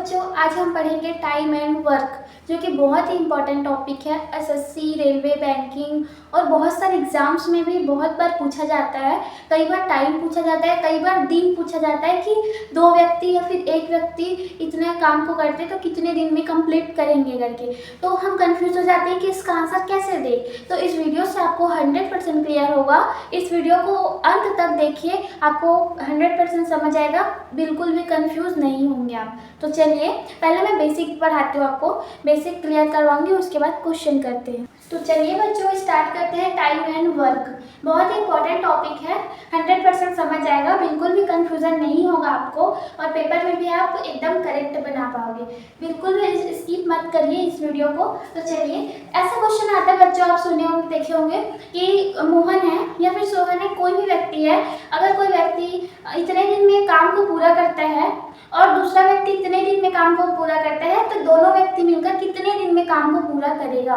बच्चों, आज हम पढ़ेंगे टाइम एंड वर्क, जो कि बहुत ही इम्पोर्टेंट टॉपिक है। एसएससी, रेलवे, बैंकिंग और बहुत सारे एग्जाम्स में भी बहुत बार पूछा जाता है। कई बार टाइम पूछा जाता है, कई बार दिन पूछा जाता है कि दो व्यक्ति या फिर एक व्यक्ति इतने काम को करते तो कितने दिन में कंप्लीट करेंगे करके। तो हम कंफ्यूज हो जाते हैं कि इसका आंसर कैसे दे। तो इस वीडियो से आपको 100% क्लियर होगा। इस वीडियो को अंत तक देखिए, आपको 100% समझ आएगा, बिल्कुल भी कंफ्यूज नहीं होंगे आप। तो चलिए पहले मैं बेसिक पढ़ाती हूँ, आपको बेसिक क्लियर करवाऊंगी, उसके बाद क्वेश्चन करते हैं। तो चलिए बच्चों स्टार्ट करते हैं। टाइम एंड वर्क बहुत ही इंपॉर्टेंट टॉपिक है, 100% समझ आएगा, बिल्कुल भी कंफ्यूजन नहीं होगा आपको और पेपर में भी आप एकदम करेक्ट बना पाओगे। बिल्कुल भी स्किप मत करिए इस वीडियो को। तो चलिए ऐसा क्वेश्चन आता है बच्चों, आप सुने होंगे, देखे होंगे कि मोहन है या फिर सोहन है, कोई भी व्यक्ति है। अगर कोई व्यक्ति इतने दिन में काम को पूरा करता है और दूसरा व्यक्ति इतने दिन में काम को पूरा करता है, तो दोनों व्यक्ति मिलकर कितने दिन में काम को पूरा करेगा।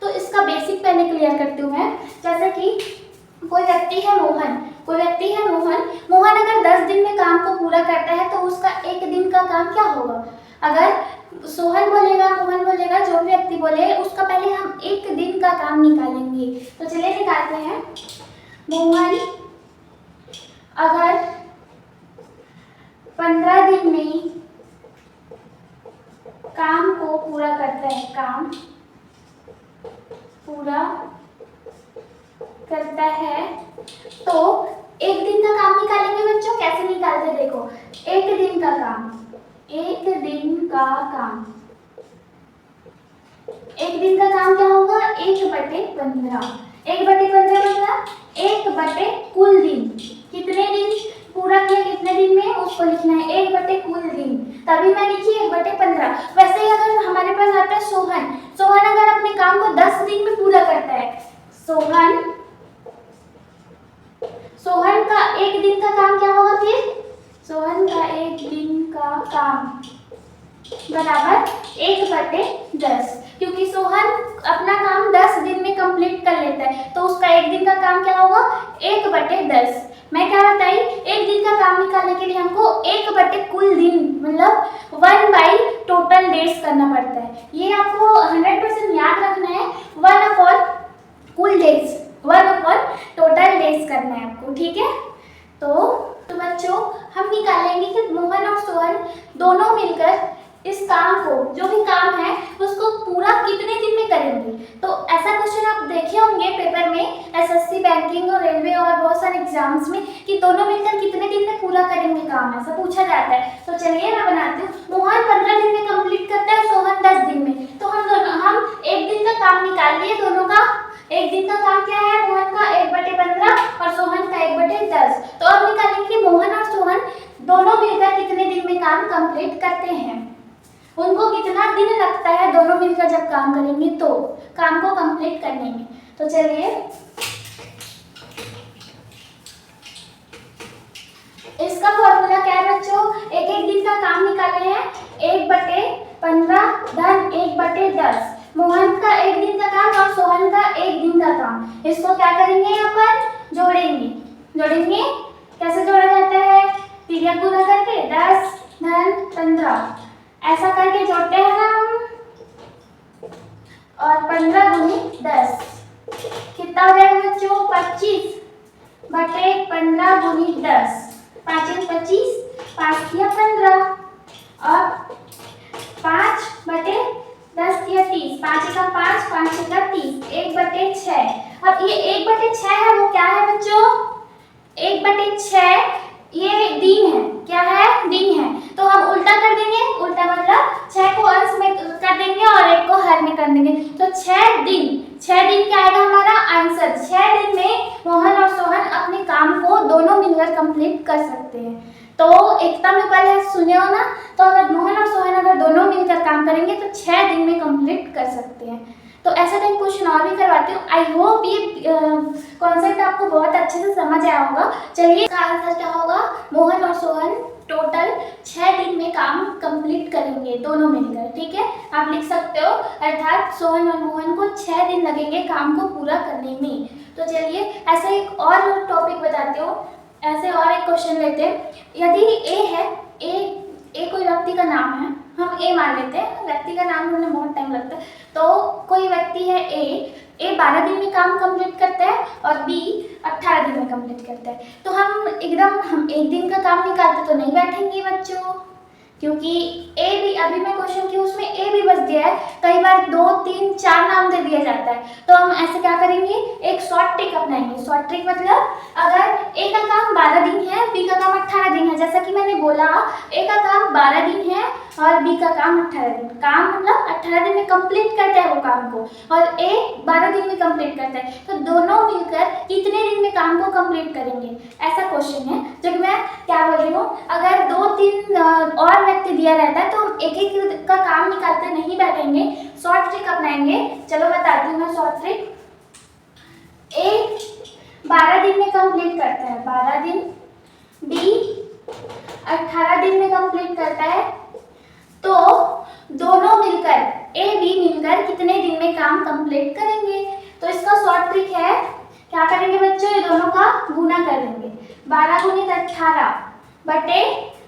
तो इसका बेसिक पहले क्लियर करती हूँ मैं। जैसे कि कोई व्यक्ति है मोहन, मोहन अगर 10 दिन में काम को पूरा करता है तो उसका एक दिन का काम क्या होगा। अगर सोहन बोलेगा, मोहन बोलेगा, जो भी व्यक्ति बोले, उसका पहले हम एक दिन का काम निकालेंगे। तो चलिए निकालते हैं। मोहन अगर 15 दिन में काम को पूरा करता है, काम पूरा करता है, तो एक दिन का काम निकालेंगे बच्चों। कैसे निकालते हैं देखो, एक दिन का काम, एक दिन का काम, एक दिन का काम क्या होगा, 1/15। 1/15 मतलब 1/, कुल दिन, कितने दिन पूरा किया, कितने दिन में, उसको लिखना है 1/, कुल दिन। तभी मैं लिखी 1/15। वैसे ही अगर हमारे पास आता है सोहन, सोहन अगर अपने काम को 10 दिन में पूरा करता है, सोहन का एक दिन का काम क्या होगा, फिर सोहन का एक दिन का काम बराबर 1/10, क्योंकि सोहन अपना काम 10 दिन में कंप्लीट कर लेता है, तो उसका एक दिन का काम क्या होगा, 1/10। मैं क्या बताई, एक दिन का काम निकालने के लिए हमको 1/, कुल दिन मतलब 1 टोटल डेज करना पड़ता है। ये आपको 100% याद रखना है। 1 कुल डेज, 1 टोटल डेज करना है आपको, ठीक है। तो बच्चों हम निकालेंगे कि मोहन और सोहन दोनों मिलकर इस काम को, जो भी काम है, उसको पूरा कितने दिन में करेंगे। तो ऐसा क्वेश्चन आप देखे होंगे पेपर में, एसएससी, बैंकिंग और रेलवे और बहुत सारे एग्जाम्स में, कि दोनों मिलकर कितने दिन में पूरा करेंगे काम, ऐसा पूछा जाता है। तो चलिए मैं बनाती हूँ। मोहन 15 दिन में कंप्लीट करता है, सोहन 10 दिन में। तो हम एक दिन का काम निकाल लिए दोनों का। एक दिन का काम क्या है, मोहन का 1/15 और सोहन का 1/10। तो अब निकालेंगे कि मोहन और सोहन दोनों मिलकर कितने दिन में काम कंप्लीट करते हैं, उनको कितना दिन लगता है दोनों मिलकर जब काम करेंगे तो काम को कंप्लीट करने में। तो चलिए इसका फॉर्मूला क्या है बच्चों, एक एक दिन का काम निकाले हैं, 1/15 धन 1/10। मोहन का एक दिन का काम और सोहन का एक दिन का काम, इसको क्या करेंगे, यहाँ पर जोड़ेंगे। कैसे जोड़ा जाता है, तिर्यक गुना करके 10 धन 15, ऐसा करके जोड़ते हैं हम, और 15 गुनी 10 कितना हो जाएगा बच्चों, 25/15 गुनी 10, 5 25, 5 किया 15 और 5/10 किया 30, 5 का 5, 5 का 30, 1/6। अब ये 1/6 है, वो क्या है बच्चों, 1/6 ये दिन है, क्या है, दिन है। तो हम उल्टा कर देंगे, उल्टा मतलब 6 को अंश में कर देंगे और 1 को हर में कर देंगे। तो 6 दिन क्या आएगा हमारा आंसर। 6 दिन में मोहन और सोहन अपने काम को दोनों मिलकर कंप्लीट कर सकते हैं। तो एकता में पहले सुने हो ना, तो अगर मोहन और सोहन अगर दोनों मिलकर काम करेंगे तो 6 दिन में कंप्लीट कर सकते हैं। तो ऐसा टाइप क्वेश्चन और भी करवाती हूँ। आई होप ये कॉन्सेप्ट आपको बहुत अच्छे से समझ आया होगा। चलिए इसका आंसर क्या होगा, मोहन और सोहन टोटल 6 दिन में काम कंप्लीट करेंगे दोनों मिलकर, ठीक है। आप लिख सकते हो, अर्थात सोहन और मोहन को 6 दिन लगेंगे काम को पूरा करने में। तो चलिए ऐसा एक और टॉपिक बताते हो, ऐसे और एक क्वेश्चन लेते हैं। यदि ए है, ए ए कोई व्यक्ति का नाम है, हम ए मान लेते हैं, व्यक्ति का नाम होने बहुत टाइम लगता है। तो कोई व्यक्ति है ए 12 दिन में काम कंप्लीट करता है और बी 18 दिन में कंप्लीट करता है। तो हम एक दिन का काम निकालते तो नहीं बैठेंगे बच्चों, क्योंकि ए भी, अभी मैं क्वेश्चन की उसमें ए भी बच दिया है। कई बार 2, 3, 4 नाम दे दिया जाता है, तो हम ऐसे क्या करेंगे, एक शॉर्ट ट्रिक अपनाएंगे। शॉर्ट ट्रिक मतलब अगर ए का काम 12 दिन है, बी का काम 18 दिन है, जैसा कि मैंने बोला ए का काम 12 दिन है और बी का काम 18 दिन। काम मतलब 18 दिन में कंप्लीट करता है वो काम को, और ए 12 दिन में कंप्लीट करता है, तो दोनों मिलकर कितने दिन में काम को कंप्लीट करेंगे, ऐसा क्वेश्चन है। जो कि मैं क्या बोल रही हूँ, अगर 2-3 और व्यक्ति दिया रहता है तो हम एक एक का काम निकालते नहीं बैठेंगे, शॉर्ट ट्रिक अपनाएंगे। चलो बताती हूँ मैं शॉर्ट ट्रिक। ए 12 दिन में कंप्लीट करता है, 12 दिन, बी 18 दिन में कंप्लीट करता है, तो दोनों मिलकर ए बी मिलकर कितने दिन में काम कंप्लीट करेंगे। तो इसका शॉर्ट ट्रिक है, क्या करेंगे बच्चों, ये दोनों का गुना कर देंगे। 12 गुणित 18 बटे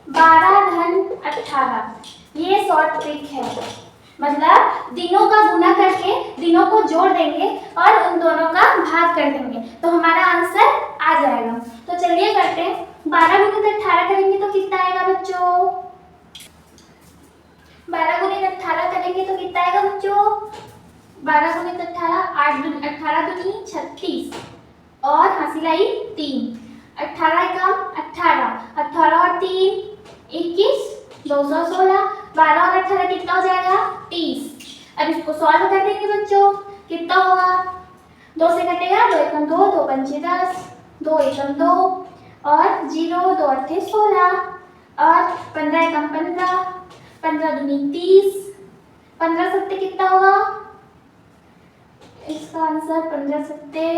12 धन 18, ये शॉर्ट ट्रिक है। मतलब दिनों का गुना करके दिनों को जोड़ देंगे और उन दोनों का भाग कर देंगे, तो हमारा आंसर आ जाएगा। तो चलिए करते हैं। 12 गुणित 18 करेंगे तो कितना आएगा बच्चों, 12 गुणित 18 करेंगे तो कितना आएगा बच्चों, 12 गुणित 18, 18 दूनी 36 और हासिल आई 3, 18 कम 18, 18 और 3 21, 216, 12 और 18 कितना हो जाएगा 30। अब इसको सॉल्व कर देंगे बच्चों, कितना होगा, 2 से कटेगा, 2 एकम 2, 2 पंचे 10, 2 एकम 2 और 0, 2 अट्ठे 16 और 15 एकम 15, 15 दूनी 30, 15 सत्ते कितना होगा, इसका आंसर 15 सत्ते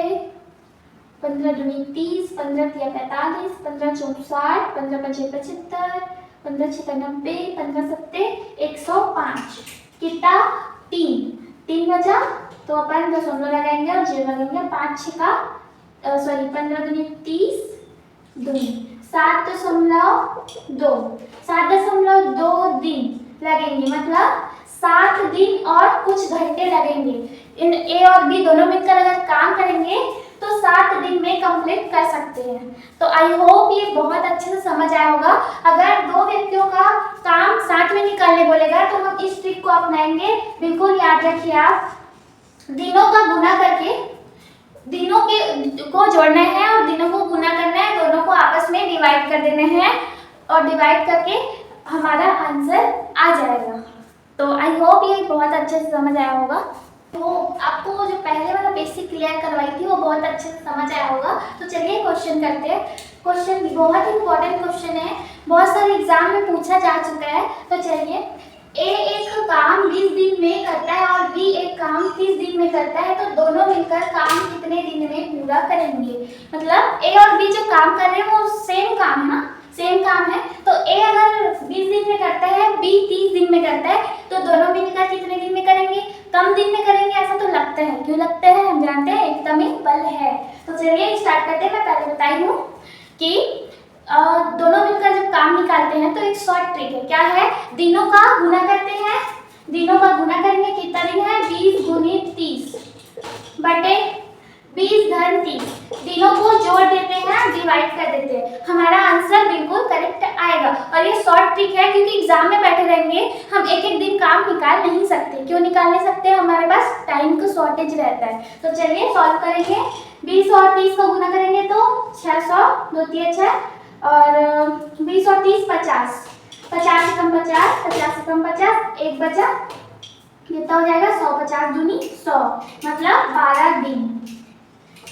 15 दूनी 30, 15 तिया 45, 15 चौक 60, 15 पंचे 75, 15 छः 90, 15 सत्ते 105, कितना 3 बचा, तो अपन दशमलव लगाएंगे और 0 लगाएंगे। 5 6 का 15 दूनी 30 दूनी 7.2, 7.2 दिन लगेंगे, मतलब 7 दिन और कुछ घंटे लगेंगे। इन ए और बी दोनों मिलकर अगर काम करेंगे तो 7 दिन में कंप्लीट कर सकते हैं। तो आई होप ये बहुत अच्छे से समझ आया होगा। अगर 2 व्यक्तियों का काम साथ में निकालने बोलेगा तो हम इस ट्रिक को अपनाएंगे। बिल्कुल याद रखिए आप, दिनों का गुना करके दिनों को जोड़ना है और दिनों को गुना करना है, दोनों को आपस में डिवाइड कर देना है और डिवाइड करके हमारा आंसर आ जाएगा। तो आई होप ये बहुत अच्छे से समझ आया होगा। तो आपको जो पहले वाला बेसिक क्लियर करवाई थी वो बहुत अच्छे से समझ आया होगा। तो चलिए क्वेश्चन करते हैं। क्वेश्चन बहुत इंपॉर्टेंट क्वेश्चन है, बहुत सारे एग्जाम में पूछा जा चुका है। तो चलिए, ए एक काम 20 दिन में करता है और बी एक काम 30 दिन में करता है, तो दोनों मिलकर काम कितने दिन में पूरा करेंगे। मतलब ए और बी जो काम कर रहे हैं वो सेम काम है ना, सेम काम है। तो ए अगर 20 दिन में करता है, बी 30 दिन में करता है, तो दोनों मिलकर कितने दिन में करेंगे, कम दिन में करेंगे, ऐसा तो लगता है। क्यों लगता है, हम जानते हैं एकदम ही बल है। तो चलिए स्टार्ट करते हैं। मैं पहले बताई हूँ कि दोनों मिलकर जब काम निकालते हैं तो एक शॉर्ट ट्रिक है। क्या है, दिनों का गुना करते हैं, दिनों का गुना करेंगे, कितना दिन है 20 गुणित 30 बटे 20 धन 30, दिनों को जोड़ देते हैं, डिवाइड कर देते हैं, हमारा आंसर बिल्कुल करेक्ट आएगा। और ये शॉर्ट ट्रिक है क्योंकि एग्जाम में बैठे रहेंगे हम एक एक दिन काम निकाल नहीं सकते। क्यों निकाल नहीं सकते, हमारे पास टाइम का शॉर्टेज रहता है। तो चलिए सॉल्व करेंगे। 20 और 30 का गुना करेंगे तो 600, 2 तिया 6 और 20 और 30 50, 50 से कम 50, 50 से कम 50, एक बचा, कितना हो जाएगा 100, 50 दूनी 100, मतलब 12 दिन।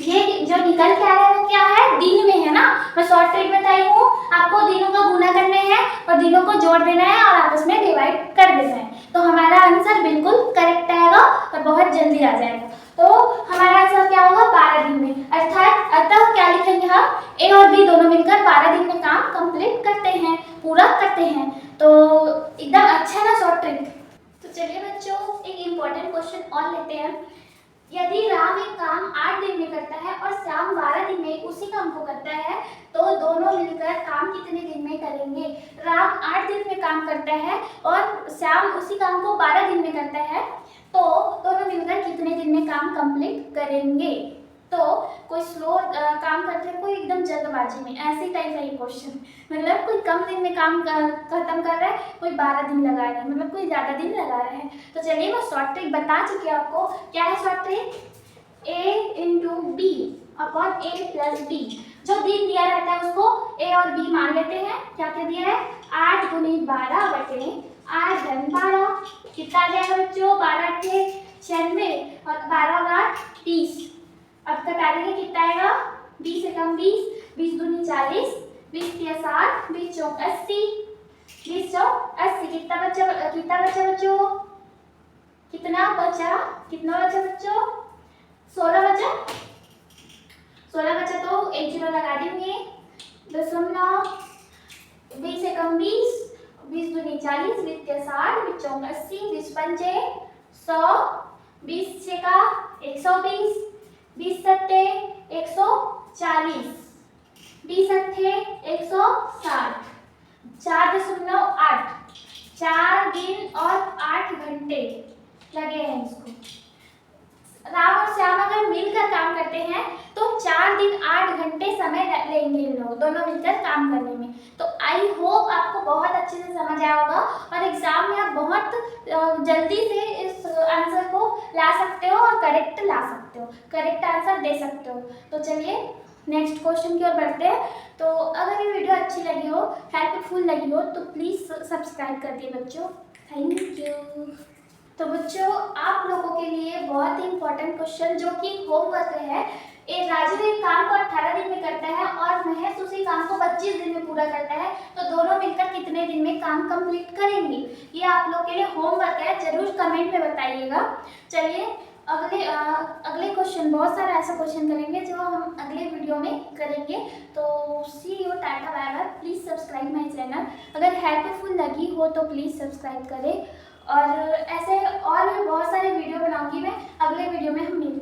ये जो निकल के आ रहा है वो क्या है, दिन में है ना। मैं शॉर्ट ट्रिक बताई हूँ आपको, दिनों का गुना करना है और दिनों को जोड़ देना है और आपस में डिवाइड कर देना है, तो हमारा आंसर बिल्कुल करेक्ट आएगा और बहुत जल्दी आ जाएगा। तो हमारा आंसर क्या होगा, 12 दिन में। अतः क्या लिखेंगे हम, ए और बी दोनों मिलकर 12 दिन में काम कंप्लीट करते हैं, पूरा करते हैं। तो एकदम अच्छा ना शॉर्ट ट्रिक। तो चलिए बच्चों, एक इम्पोर्टेंट क्वेश्चन और लेते हैं। यदि राम एक काम 8 दिन में करता है और श्याम 12 दिन में उसी काम को करता है तो दोनों मिलकर काम कितने दिन में करेंगे? राम 8 दिन में काम करता है और श्याम उसी काम को 12 दिन में करता है तो दोनों मिलकर कितने दिन में काम कंप्लीट करेंगे? तो कोई स्लो काम करते हैं, कोई एकदम जल्दबाजी में, ऐसे टाइप का ये क्वेश्चन। मतलब कोई कम दिन में काम खत्म कर रहा है, कोई 12 दिन लगा रहा है, मतलब कोई ज़्यादा दिन लगा रहा है। तो चलिए मैं शॉर्ट ट्रिक बता चुकी हूँ आपको। क्या है short trick? a into b upon a plus b. जो दिन दिया रहता है उसको a और b मान लेते हैं। क्या क्या दिया है? 8 गुनी 12 बटे 8 घन 12 कितना आ जाएगा बच्चों? 12 × 96 और 12 और 8 30। अब कटाएंगे कितना आएगा? 20 एकम 20, 20 दूनी 40, 20 तिया 60, 20 चौक 80, 20 चौक 80। कितना बचा बच्चों? कितना बचा बच्चों? 16 बचा। 16 बचा तो एक जीरो लगा देंगे। दशमलव 20 एकम 20, 20 दूनी 40, 20 तिया 60, 20 चौक 80, 20 पंचे 100, 20 छेका 120, 20 सत्ते 140, 20 अट्ठे 160, 4.8 4 दिन और 8 घंटे लगे हैं इसको। राम और श्याम अगर मिलकर काम करते हैं तो 4 दिन 8 घंटे समय लेंगे इन लोग दोनों मिलकर काम करने में। तो आई होप आपको बहुत अच्छे से समझ आया होगा और एग्जाम में आप बहुत जल्दी से इस आंसर को ला सकते हो और करेक्ट ला सकते हो, करेक्ट आंसर दे सकते हो। तो चलिए नेक्स्ट क्वेश्चन की ओर बढ़ते हैं। तो अगर ये वीडियो अच्छी लगी हो, हेल्पफुल लगी हो तो प्लीज़ सब्सक्राइब कर दिए बच्चों। Thank you. तो बच्चों आप लोगों के लिए बहुत ही इंपॉर्टेंट क्वेश्चन जो कि होमवर्क है। राजू एक काम को 18 दिन में करता है और महेश उसी काम को 25 दिन में पूरा करता है तो दोनों मिलकर कितने दिन में काम कंप्लीट करेंगे? ये आप लोग के लिए होमवर्क है, जरूर कमेंट में बताइएगा। चलिए अगले क्वेश्चन, बहुत सारा ऐसा क्वेश्चन करेंगे जो हम अगले वीडियो में करेंगे। तो see you, tata bye bye. Please subscribe my channel. अगर हेल्पफुल लगी हो तो प्लीज़ सब्सक्राइब करें और ऐसे और भी बहुत सारे वीडियो बनाऊंगी मैं। अगले वीडियो में हम मिलते हैं।